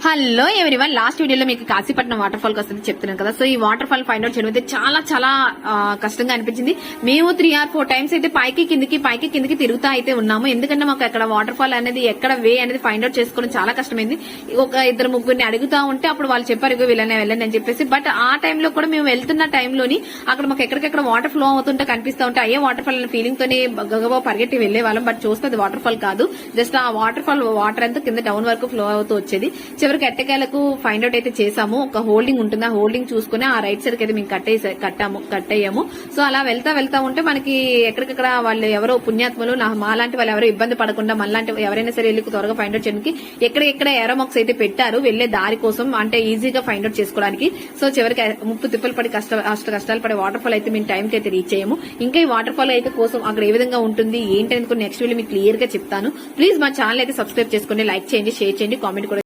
Hello everyone, last వీడియోలో మీకు Kashipatnam water fall వస్తుంది చెప్తున్నాను కదా. సో ఈ వాటర్ ఫాల్ ఫైండ్ అవుట్ చేయడం అయితే చాలా చాలా కష్టంగా అనిపించింది. మేము 3 or 4 times అయితే పైకి కిందికి తిరుగుతా అయితే ఉన్నాము. ఎందుకంటే మాకు అక్కడ వాటర్ ఫాల్ అనేది ఎక్కడ వే అనేది ఫైండ్ అవుట్ చేసుకోవడం చాలా కష్టమైంది. ఒక 2-3 అడుగుతా ఉంటే అప్పుడు వాళ్ళు చెప్పారు ఇగో వెళ్ళండి అని చెప్పేసి. బట్ ఆ టైంలో కూడా మేము వెళ్తున్న టైంలోని అక్కడ మాకు ఎక్కడికెక్కడ వాటర్ ఫ్లో అవుతుంటే కనిపిస్తా ఉంటే అయ్యే వాటర్ ఫాల్ అనే ఫీలింగ్ తోనే గగబా పరిగెట్టి వెళ్లే వాళ్ళం. బట్ చూస్తే అది వాటర్ ఫాల్ కాదు, జస్ట్ ఆ వాటర్ ఫాల్ వాటర్ అంతా కింద డౌన్ వరకు ఫ్లో అవుతూ వచ్చేది. చివరికి ఎట్టకేలకు ఫైండ్ అవుట్ అయితే చేసాము. ఒక హోల్డింగ్ ఉంటుంది, ఆ హోల్డింగ్ చూసుకుని ఆ రైట్ సైడ్ కి అయితే మేము కట్టయ్యాము. సో అలా వెళ్తా ఉంటే మనకి ఎక్కడికక్కడ వాళ్ళు ఎవరో పుణ్యాత్మలు మాలాంటి వాళ్ళు ఎవరో ఇబ్బంది పడకుండా మనలాంటి ఎవరైనా సరే వెళ్ళి త్వరగా ఫైండ్ అవుట్ చేయడానికి ఎక్కడ ఏరోమాక్స్ అయితే పెట్టారు వెళ్లే దారి కోసం, అంటే ఈజీగా ఫైండ్ అవుట్ చేసుకోవడానికి. సో చివరికి ముప్పు తిప్పలు పడి కష్టాలు పడే వాటర్ ఫాల్ అయితే మేము టైంకి అయితే రీచ్ అయ్యాము. ఇంకా ఈ వాటర్ ఫాల్ అయితే కోసం అక్కడ ఏ విధంగా ఉంటుంది ఏంటి అనుకుని నెక్స్ట్ వీడియో మీకు క్లియర్ గా చెప్తాను. ప్లీజ్ మా ఛానల్ అయితే సబ్స్క్రైబ్ చేసుకోండి, లైక్ చేయండి, షేర్ చేయండి, కామెంట్ కూడా